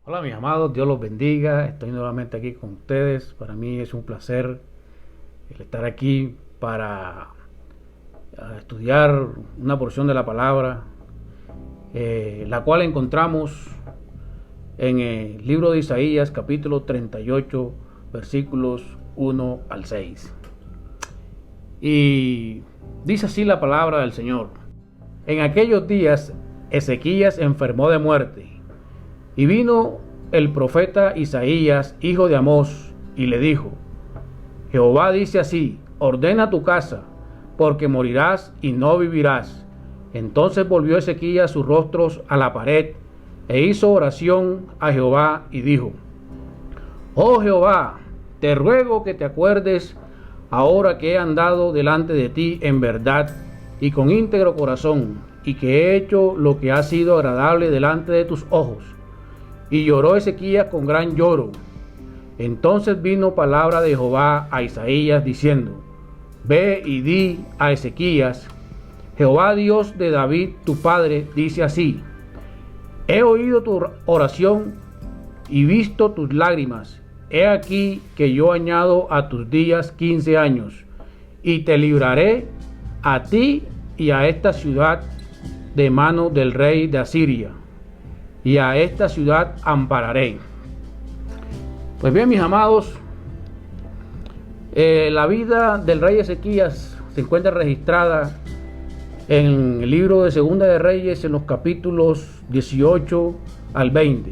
Hola mis amados, Dios los bendiga. Estoy nuevamente aquí con ustedes. Para mí es un placer el estar aquí para estudiar una porción de la palabra, la cual encontramos en el libro de Isaías, capítulo 38, versículos 1 al 6. Y dice así la palabra del Señor: En aquellos días Ezequías enfermó de muerte, y vino el profeta Isaías, hijo de Amós, y le dijo: Jehová dice así: ordena tu casa, porque morirás y no vivirás. Entonces volvió Ezequías sus rostros a la pared, e hizo oración a Jehová, y dijo: Oh Jehová, te ruego que te acuerdes ahora que he andado delante de ti en verdad y con íntegro corazón, y que he hecho lo que ha sido agradable delante de tus ojos. Y lloró Ezequías con gran lloro. Entonces vino palabra de Jehová a Isaías diciendo: Ve y di a Ezequías: Jehová Dios de David tu padre dice así: He oído tu oración y visto tus lágrimas. He aquí que yo añado a tus días 15 años, y te libraré a ti y a esta ciudad de mano del rey de Asiria, y a esta ciudad ampararé. Pues bien, mis amados, la vida del rey Ezequías se encuentra registrada en el libro de Segunda de Reyes, en los capítulos 18 al 20,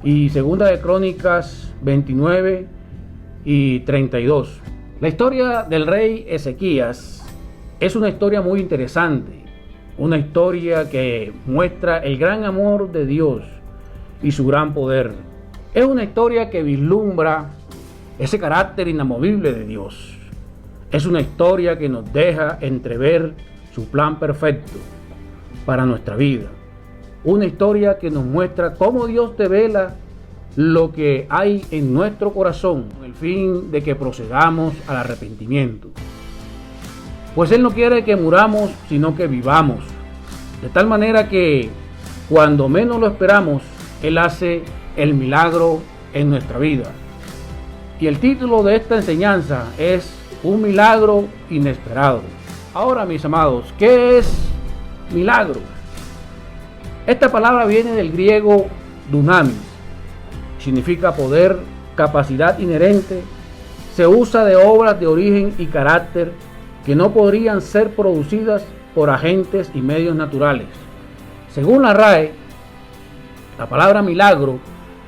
y Segunda de Crónicas 29 y 32. La historia del rey Ezequías es una historia muy interesante, una historia que muestra el gran amor de Dios y su gran poder. Es una historia que vislumbra ese carácter inamovible de Dios. Es una historia que nos deja entrever su plan perfecto para nuestra vida. Una historia que nos muestra cómo Dios devela lo que hay en nuestro corazón, con el fin de que procedamos al arrepentimiento. Pues Él no quiere que muramos, sino que vivamos. De tal manera que cuando menos lo esperamos, Él hace el milagro en nuestra vida. Y el título de esta enseñanza es Un milagro inesperado. Ahora, mis amados, ¿qué es milagro? Esta palabra viene del griego dunamis. Significa poder, capacidad inherente. Se usa de obras de origen y carácter que no podrían ser producidas por agentes y medios naturales. Según la RAE, la palabra milagro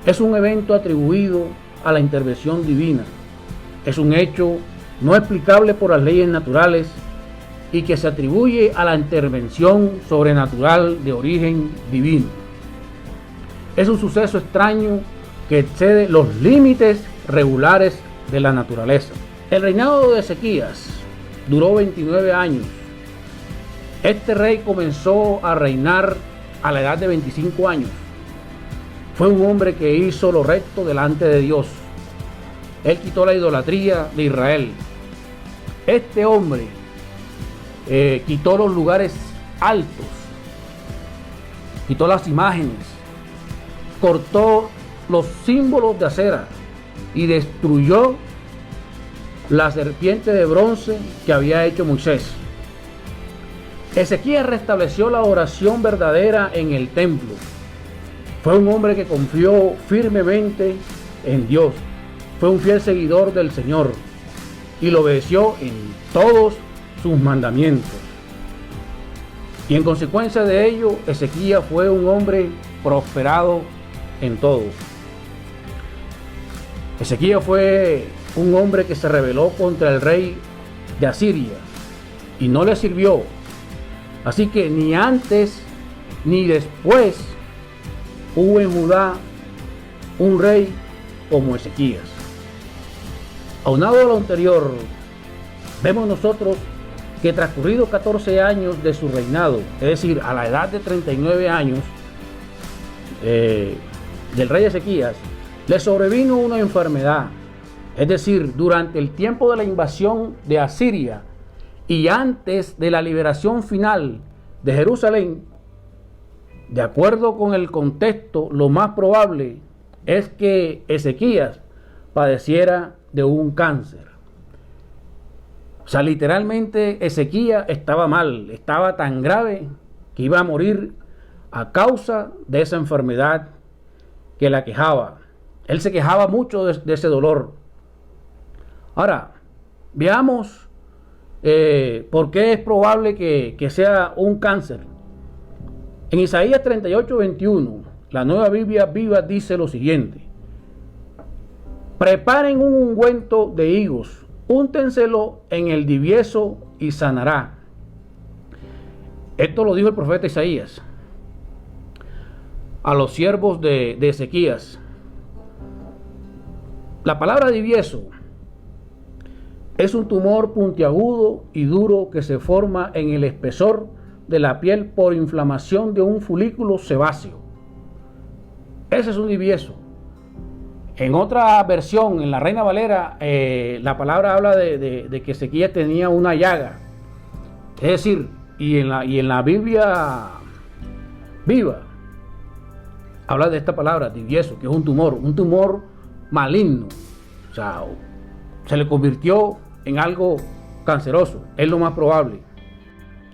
es un evento atribuido a la intervención divina. Es un hecho no explicable por las leyes naturales y que se atribuye a la intervención sobrenatural de origen divino. Es un suceso extraño que excede los límites regulares de la naturaleza. El reinado de Ezequías duró 29 años. Este rey comenzó a reinar a la edad de 25 años. Fue un hombre que hizo lo recto delante de Dios. Él quitó la idolatría de Israel. Este hombre quitó los lugares altos, quitó las imágenes, cortó los símbolos de acera y destruyó la serpiente de bronce que había hecho Moisés. Ezequías restableció la oración verdadera en el templo. Fue un hombre que confió firmemente en Dios. Fue un fiel seguidor del Señor y lo obedeció en todos sus mandamientos. Y en consecuencia de ello, Ezequías fue un hombre prosperado en todo. Ezequías fue un hombre que se rebeló contra el rey de Asiria y no le sirvió. Así que ni antes ni después hubo en Judá un rey como Ezequías. Aunado a lo anterior, vemos nosotros que transcurridos 14 años de su reinado, es decir, a la edad de 39 años del rey Ezequías, le sobrevino una enfermedad. Es decir, durante el tiempo de la invasión de Asiria y antes de la liberación final de Jerusalén, de acuerdo con el contexto, lo más probable es que Ezequías padeciera de un cáncer. O sea, literalmente Ezequías estaba mal, estaba tan grave que iba a morir a causa de esa enfermedad que la quejaba. Él se quejaba mucho de ese dolor. Ahora, veamos por qué es probable que sea un cáncer. En Isaías 38:21, la Nueva Biblia Viva dice lo siguiente: preparen un ungüento de higos, úntenselo en el divieso y sanará. Esto lo dijo el profeta Isaías a los siervos de Ezequías. La palabra divieso es un tumor puntiagudo y duro que se forma en el espesor de la piel por inflamación de un folículo sebáceo. Ese es un divieso. En otra versión, en la Reina Valera, la palabra habla de que Ezequías tenía una llaga. Es decir, y en la Biblia Viva habla de esta palabra, divieso, que es un tumor maligno. O sea, se le convirtió en algo canceroso, es lo más probable.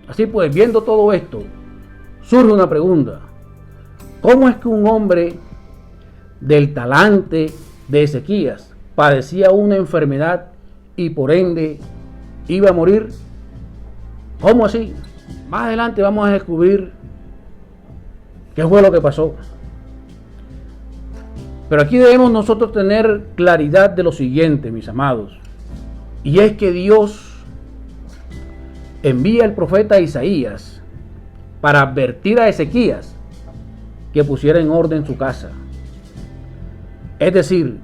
Así pues, viendo todo esto, surge una pregunta: ¿cómo es que un hombre del talante de Ezequías padecía una enfermedad y por ende iba a morir? ¿Cómo así? Más adelante vamos a descubrir qué fue lo que pasó. Pero aquí debemos nosotros tener claridad de lo siguiente, mis amados, y es que Dios envía al profeta Isaías para advertir a Ezequías que pusiera en orden su casa. Es decir,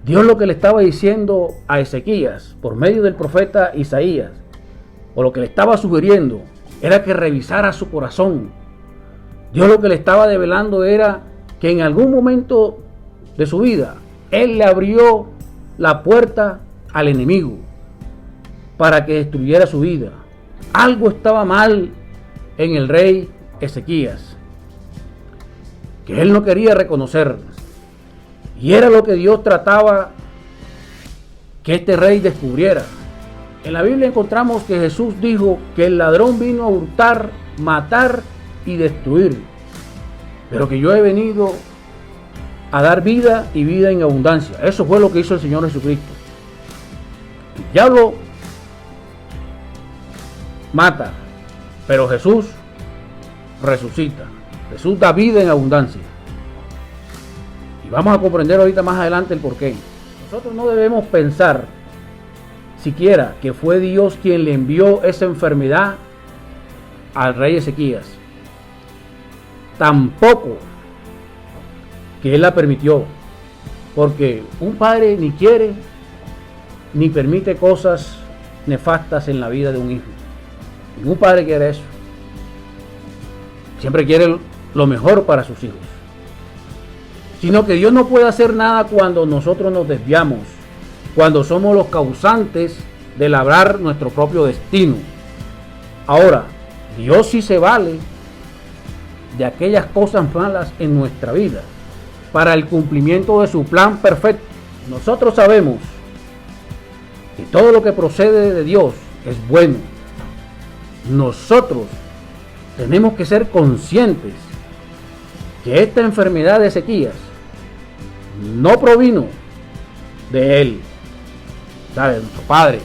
Dios lo que le estaba diciendo a Ezequías por medio del profeta Isaías, o lo que le estaba sugiriendo, era que revisara su corazón. Dios lo que le estaba develando era que en algún momento de su vida Él le abrió la puerta al enemigo para que destruyera su vida. Algo estaba mal en el rey Ezequías, que él no quería reconocer, y era lo que Dios trataba que este rey descubriera. En la Biblia encontramos que Jesús dijo que el ladrón vino a hurtar, matar y destruir, pero que yo he venido a dar vida y vida en abundancia. Eso fue lo que hizo el Señor Jesucristo. El diablo mata, pero Jesús resucita. Jesús da vida en abundancia. Y vamos a comprender ahorita más adelante el porqué. Nosotros no debemos pensar siquiera que fue Dios quien le envió esa enfermedad al rey Ezequías. Tampoco que él la permitió, porque un padre ni quiere ni permite cosas nefastas en la vida de un hijo. Ningún padre quiere eso. Siempre quiere lo mejor para sus hijos. Sino que Dios no puede hacer nada cuando nosotros nos desviamos, cuando somos los causantes de labrar nuestro propio destino. Ahora, Dios sí se vale de aquellas cosas malas en nuestra vida para el cumplimiento de su plan perfecto. Nosotros sabemos que todo lo que procede de Dios es bueno. Nosotros tenemos que ser conscientes que esta enfermedad de Ezequías no provino de él, de nuestro padre,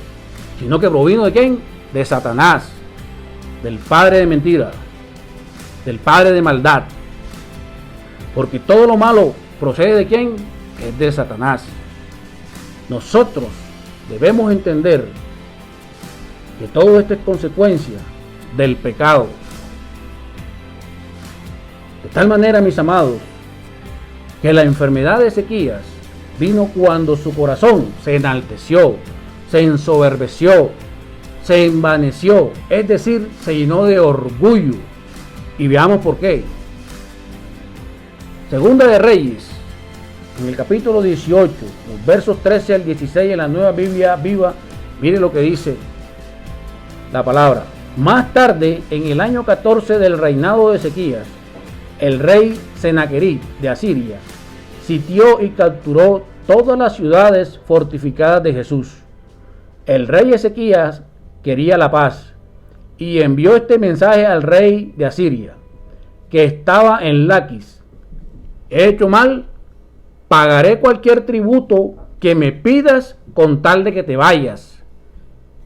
sino que provino de ¿quién? De Satanás, del padre de mentira, del padre de maldad. Porque todo lo malo procede de ¿quién? Es de Satanás. Nosotros debemos entender que todo esto es consecuencia del pecado. De tal manera, mis amados, que la enfermedad de Ezequías vino cuando su corazón se enalteció, se ensoberbeció, se envaneció, es decir, se llenó de orgullo. Y veamos por qué. Segunda de Reyes, en el capítulo 18, los versos 13 al 16 en la Nueva Biblia Viva, mire lo que dice la palabra. Más tarde, en el año 14 del reinado de Ezequías, el rey Senaquerib de Asiria sitió y capturó todas las ciudades fortificadas de Jesús. El rey Ezequías quería la paz y envió este mensaje al rey de Asiria, que estaba en Laquis: he hecho mal, pagaré cualquier tributo que me pidas con tal de que te vayas.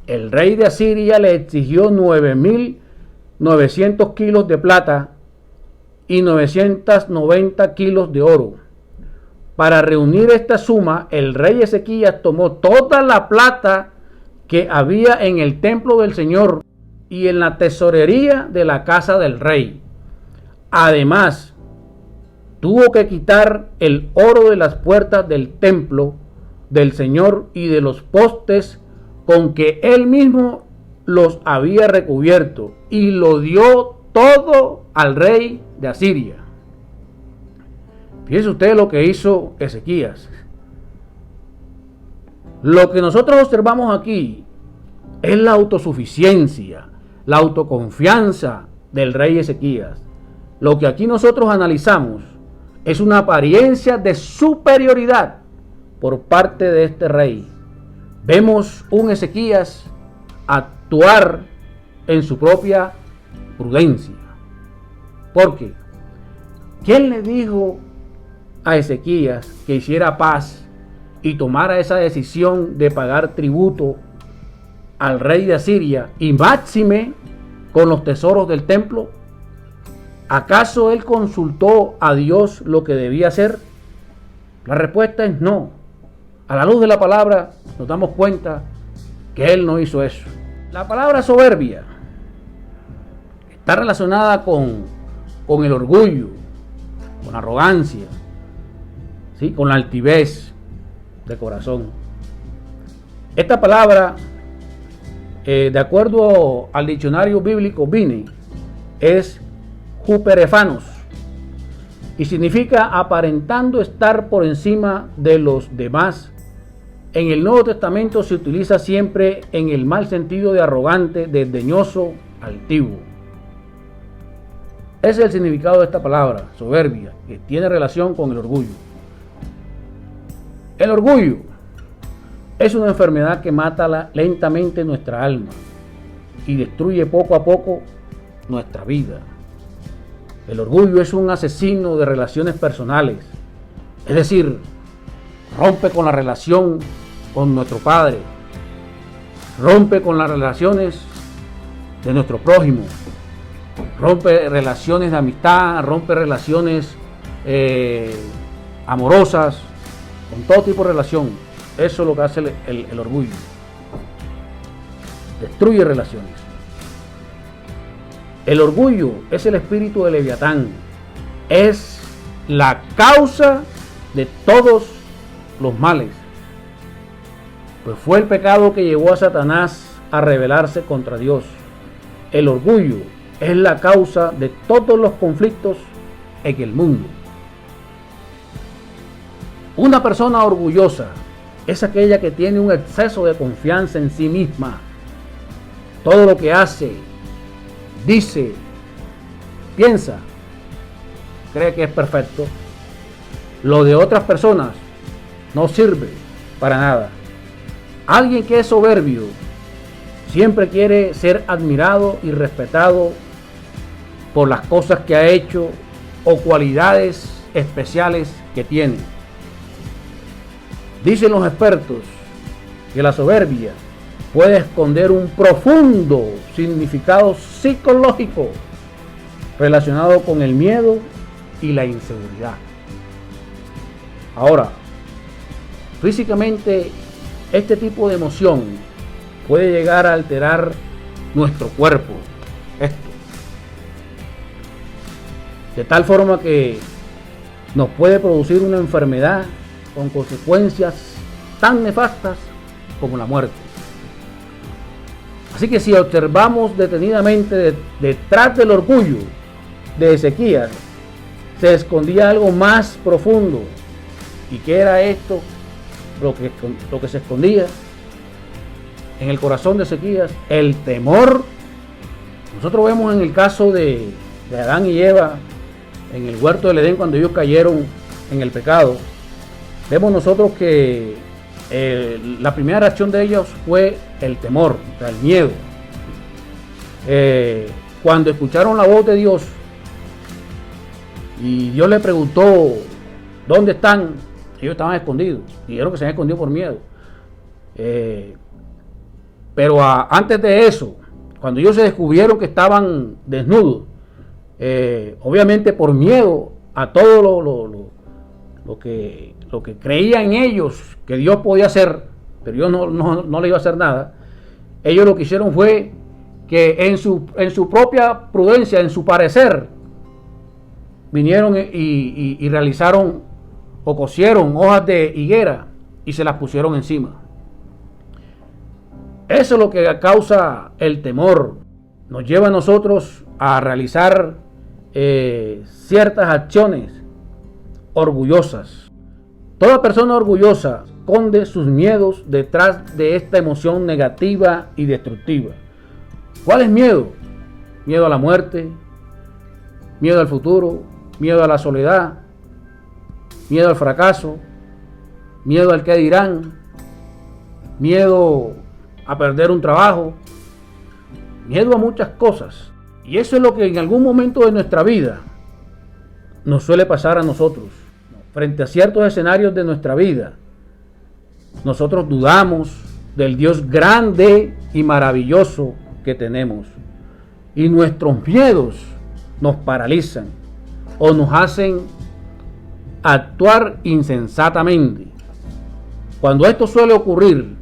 El rey de Asiria le exigió 9.900 kilos de plata y 990 kilos de oro. Para reunir esta suma, el rey Ezequías tomó toda la plata que había en el templo del Señor y en la tesorería de la casa del rey. Además, tuvo que quitar el oro de las puertas del templo del Señor y de los postes con que él mismo los había recubierto, y lo dio todo al rey de Asiria. Fíjense ustedes lo que hizo Ezequías. Lo que nosotros observamos aquí es la autosuficiencia, la autoconfianza del rey Ezequías. Lo que aquí nosotros analizamos es una apariencia de superioridad por parte de este rey. Vemos un Ezequías actuar en su propia prudencia. ¿Por qué? ¿Quién le dijo a Ezequías que hiciera paz y tomara esa decisión de pagar tributo al rey de Asiria, y máxime con los tesoros del templo? ¿Acaso él consultó a Dios lo que debía hacer? La respuesta es no. A la luz de la palabra nos damos cuenta que él no hizo eso. La palabra soberbia está relacionada con el orgullo, con la arrogancia, ¿sí? Con la altivez de corazón. Esta palabra, de acuerdo al diccionario bíblico Vine, es huperefanos y significa aparentando estar por encima de los demás. En el Nuevo Testamento se utiliza siempre en el mal sentido de arrogante, desdeñoso, altivo. Ese es el significado de esta palabra, soberbia, que tiene relación con el orgullo. El orgullo es una enfermedad que mata lentamente nuestra alma y destruye poco a poco nuestra vida. El orgullo es un asesino de relaciones personales, es decir, rompe con la relación con nuestro Padre, rompe con las relaciones de nuestro prójimo, rompe relaciones de amistad, rompe relaciones amorosas, con todo tipo de relación. Eso es lo que hace el orgullo. Destruye relaciones. El orgullo es el espíritu de Leviatán. Es la causa de todos los males. Pues fue el pecado que llevó a Satanás a rebelarse contra Dios. El orgullo es la causa de todos los conflictos en el mundo. Una persona orgullosa es aquella que tiene un exceso de confianza en sí misma. Todo lo que hace, dice, piensa, cree que es perfecto. Lo de otras personas no sirve para nada. Alguien que es soberbio siempre quiere ser admirado y respetado por las cosas que ha hecho o cualidades especiales que tiene. Dicen los expertos que la soberbia puede esconder un profundo significado psicológico relacionado con el miedo y la inseguridad. Ahora, físicamente, este tipo de emoción puede llegar a alterar nuestro cuerpo, de tal forma que nos puede producir una enfermedad con consecuencias tan nefastas como la muerte. Así que si observamos detenidamente detrás del orgullo de Ezequías, se escondía algo más profundo. ¿Y qué era esto? Lo que se escondía en el corazón de Ezequías: el temor. Nosotros vemos en el caso de Adán y Eva en el huerto del Edén, cuando ellos cayeron en el pecado, vemos nosotros que la primera reacción de ellos fue el temor, o sea, el miedo. Cuando escucharon la voz de Dios y Dios les preguntó ¿dónde están? Ellos estaban escondidos y dijeron que se habían escondido por miedo. Pero antes de eso, cuando ellos se descubrieron que estaban desnudos, obviamente por miedo a todo lo que creía en ellos que Dios podía hacer, pero Dios no le iba a hacer nada, ellos lo que hicieron fue que en su propia prudencia, en su parecer, vinieron y realizaron o cosieron hojas de higuera y se las pusieron encima. Eso es lo que causa el temor. Nos lleva a nosotros a realizar ciertas acciones orgullosas. Toda persona orgullosa esconde sus miedos detrás de esta emoción negativa y destructiva. ¿Cuál es miedo? Miedo a la muerte, miedo al futuro, miedo a la soledad, miedo al fracaso, miedo al que dirán, miedo a perder un trabajo, miedo a muchas cosas. Y eso es lo que en algún momento de nuestra vida nos suele pasar a nosotros. Frente a ciertos escenarios de nuestra vida, nosotros dudamos del Dios grande y maravilloso que tenemos. Y nuestros miedos nos paralizan o nos hacen actuar insensatamente. Cuando esto suele ocurrir,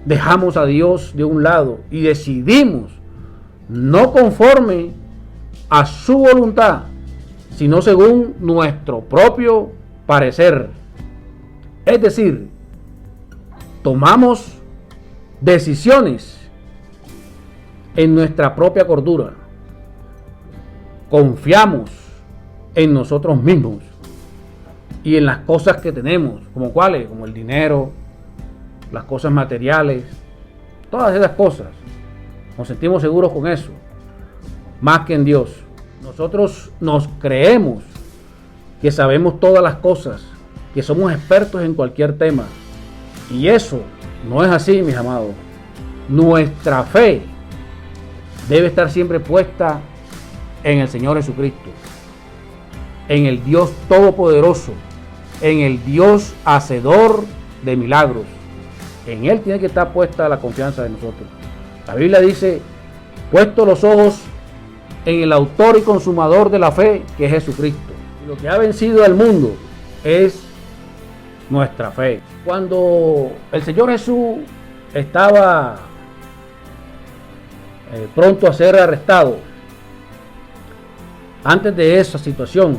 dejamos a Dios de un lado y decidimos no conforme a su voluntad, sino según nuestro propio parecer. Es decir, tomamos decisiones en nuestra propia cordura. Confiamos en nosotros mismos y en las cosas que tenemos, como cuáles, como el dinero, las cosas materiales, todas esas cosas. Nos sentimos seguros con eso, más que en Dios. Nosotros nos creemos que sabemos todas las cosas, que somos expertos en cualquier tema. Y eso no es así, mis amados. Nuestra fe debe estar siempre puesta en el Señor Jesucristo, en el Dios Todopoderoso, en el Dios Hacedor de milagros. En Él tiene que estar puesta la confianza de nosotros. La Biblia dice, puesto los ojos en el autor y consumador de la fe, que es Jesucristo. Y lo que ha vencido al mundo es nuestra fe. Cuando el Señor Jesús estaba pronto a ser arrestado, antes de esa situación,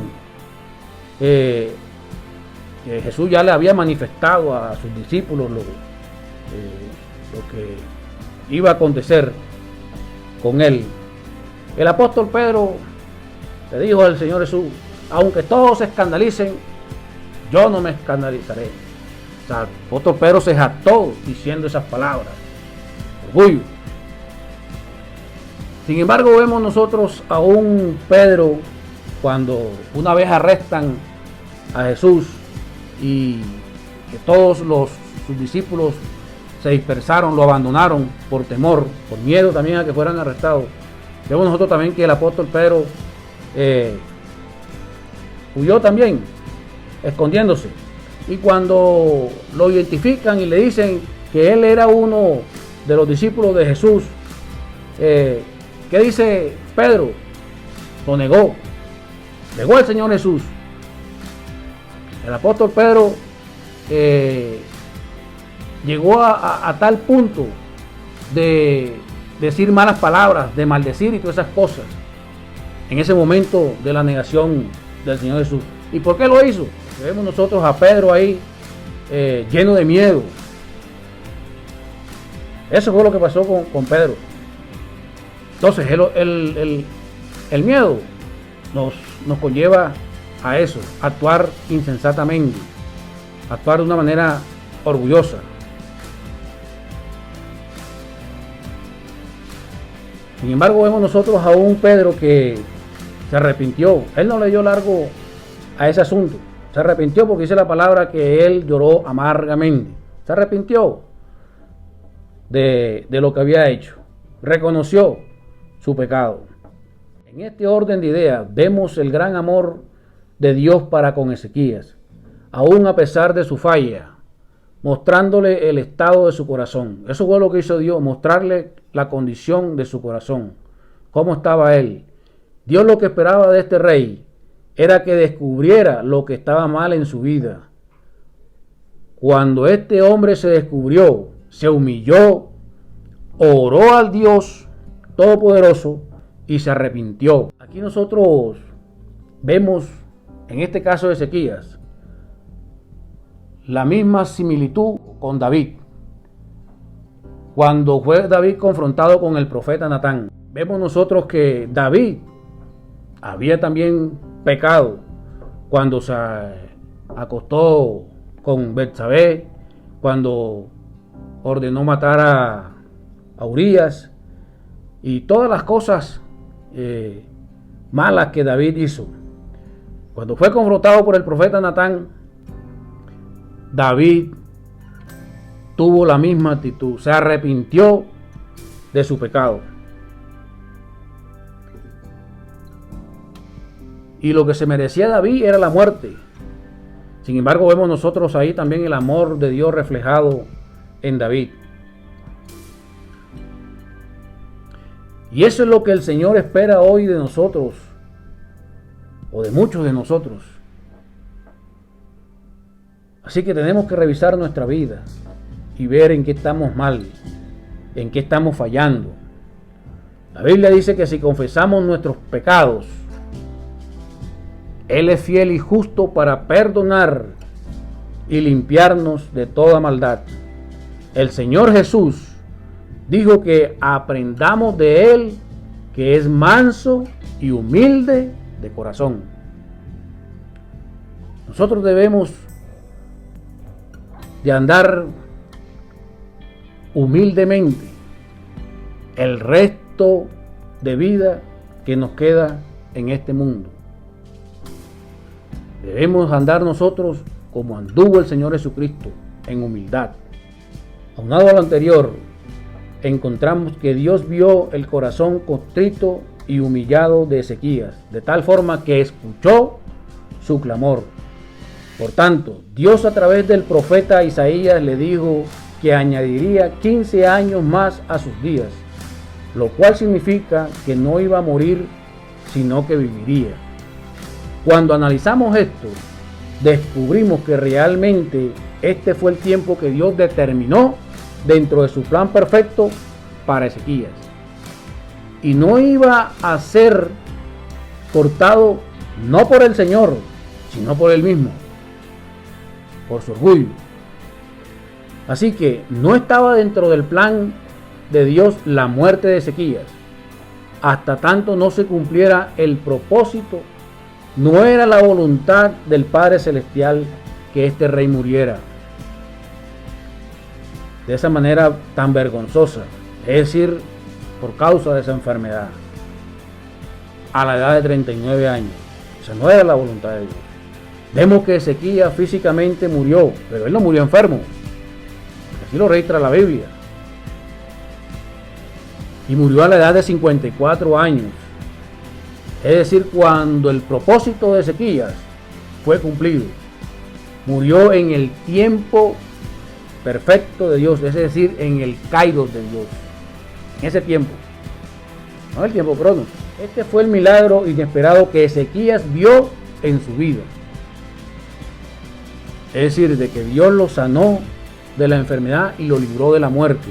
Jesús ya le había manifestado a sus discípulos lo que iba a acontecer con él. El apóstol Pedro le dijo al Señor Jesús, aunque todos se escandalicen, yo no me escandalizaré. O sea, el apóstol Pedro se jactó diciendo esas palabras. Orgullo. Sin embargo, vemos nosotros a un Pedro cuando una vez arrestan a Jesús y que todos sus discípulos se dispersaron, lo abandonaron por temor, por miedo también a que fueran arrestados. Vemos nosotros también que el apóstol Pedro huyó también, escondiéndose. Y cuando lo identifican y le dicen que él era uno de los discípulos de Jesús, ¿qué dice Pedro? Lo negó. Negó al Señor Jesús. El apóstol Pedro llegó a tal punto de decir malas palabras, de maldecir y todas esas cosas en ese momento de la negación del Señor Jesús. ¿Y por qué lo hizo? Porque vemos nosotros a Pedro ahí lleno de miedo. Eso fue lo que pasó con Pedro. Entonces el miedo nos conlleva a eso, actuar insensatamente, actuar de una manera orgullosa. Sin embargo, vemos nosotros a un Pedro que se arrepintió. Él no le dio largo a ese asunto. Se arrepintió porque dice la palabra que él lloró amargamente. Se arrepintió de lo que había hecho. Reconoció su pecado. En este orden de ideas vemos el gran amor de Dios para con Ezequías, aún a pesar de su falla, mostrándole el estado de su corazón. Eso fue lo que hizo Dios, mostrarle la condición de su corazón, cómo estaba él. Dios lo que esperaba de este rey era que descubriera lo que estaba mal en su vida. Cuando este hombre se descubrió, se humilló, oró al Dios Todopoderoso y se arrepintió. Aquí nosotros vemos, en este caso de Ezequías, la misma similitud con David. Cuando fue David confrontado con el profeta Natán, vemos nosotros que David había también pecado cuando se acostó con Betsabé, cuando ordenó matar a Urías y todas las cosas malas que David hizo. Cuando fue confrontado por el profeta Natán, David tuvo la misma actitud, se arrepintió de su pecado. Y lo que se merecía David era la muerte. Sin embargo, vemos nosotros ahí también el amor de Dios reflejado en David. Y eso es lo que el Señor espera hoy de nosotros, o de muchos de nosotros. Así que tenemos que revisar nuestra vida y ver en qué estamos mal, en qué estamos fallando. La Biblia dice que si confesamos nuestros pecados, Él es fiel y justo para perdonar y limpiarnos de toda maldad. El Señor Jesús dijo que aprendamos de Él, que es manso y humilde de corazón. Nosotros debemos de andar humildemente el resto de vida que nos queda en este mundo. Debemos andar nosotros como anduvo el Señor Jesucristo, en humildad. Aunado a lo anterior, encontramos que Dios vio el corazón contrito y humillado de Ezequías, de tal forma que escuchó su clamor. Por tanto, Dios a través del profeta Isaías le dijo que añadiría 15 años más a sus días, lo cual significa que no iba a morir, sino que viviría. Cuando analizamos esto, descubrimos que realmente este fue el tiempo que Dios determinó dentro de su plan perfecto para Ezequías. Y no iba a ser cortado no por el Señor, sino por él mismo, por su orgullo. Así que no estaba dentro del plan de Dios la muerte de Ezequías. Hasta tanto no se cumpliera el propósito, no era la voluntad del Padre Celestial que este rey muriera de esa manera tan vergonzosa, es decir, por causa de esa enfermedad, a la edad de 39 años. Esa no era la voluntad de Dios. Vemos que Ezequías físicamente murió, pero él no murió enfermo. Así lo registra la Biblia. Y murió a la edad de 54 años. Es decir, cuando el propósito de Ezequías fue cumplido. Murió en el tiempo perfecto de Dios, es decir, en el kairos de Dios. En ese tiempo. No el tiempo cronos. Este fue el milagro inesperado que Ezequías vio en su vida. Es decir, de que Dios lo sanó de la enfermedad y lo libró de la muerte.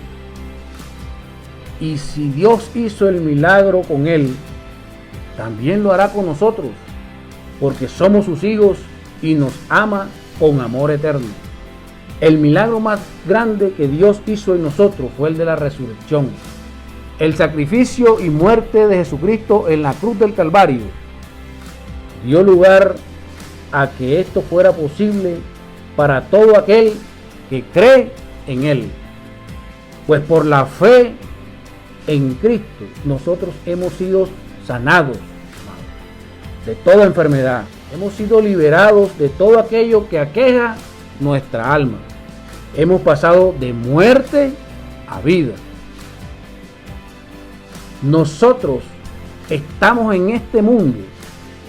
Y si Dios hizo el milagro con él, también lo hará con nosotros, porque somos sus hijos y nos ama con amor eterno. El milagro más grande que Dios hizo en nosotros fue el de la resurrección. El sacrificio y muerte de Jesucristo en la cruz del Calvario dio lugar a que esto fuera posible para todo aquel que cree en Él. Pues por la fe en Cristo nosotros hemos sido sanados de toda enfermedad, Hemos sido liberados de todo aquello que aqueja nuestra alma. Hemos pasado de muerte a vida. Nosotros estamos en este mundo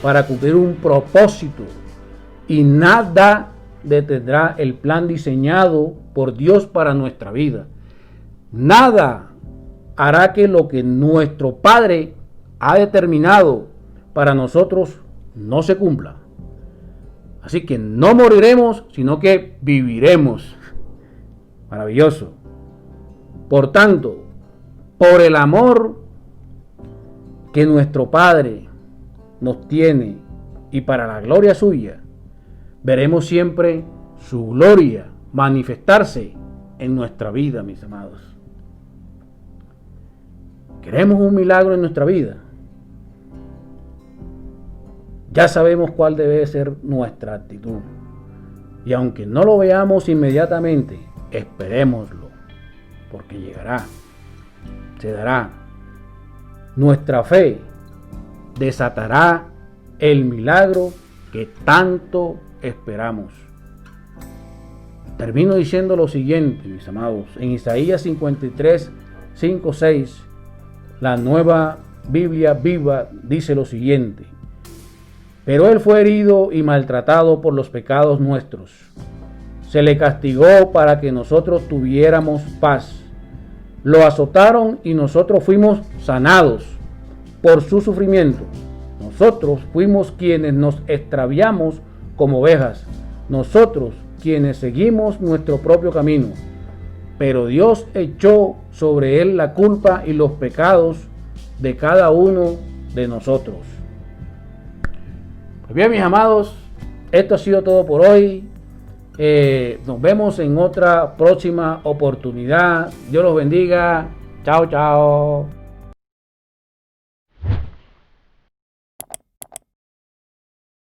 para cumplir un propósito y nada detendrá el plan diseñado por Dios para nuestra vida. Nada hará que lo que nuestro Padre ha determinado para nosotros no se cumpla. Así que no moriremos, sino que viviremos. Maravilloso. Por tanto, por el amor que nuestro Padre nos tiene y para la gloria suya, veremos siempre su gloria manifestarse en nuestra vida, mis amados. ¿Queremos un milagro en nuestra vida? Ya sabemos cuál debe ser nuestra actitud. Y aunque no lo veamos inmediatamente, esperémoslo, porque llegará, se dará. Nuestra fe desatará el milagro que tanto esperamos. Termino diciendo lo siguiente, mis amados. En Isaías 53, 5, 6, la Nueva Biblia Viva dice lo siguiente: pero Él fue herido y maltratado por los pecados nuestros. Se le castigó para que nosotros tuviéramos paz. Lo azotaron y nosotros fuimos sanados. Por su sufrimiento, nosotros fuimos quienes nos extraviamos como ovejas. Nosotros quienes seguimos nuestro propio camino. Pero Dios echó sobre Él la culpa y los pecados de cada uno de nosotros. Pues bien, mis amados, esto ha sido todo por hoy. Nos vemos en otra próxima oportunidad. Dios los bendiga. Chao, chao.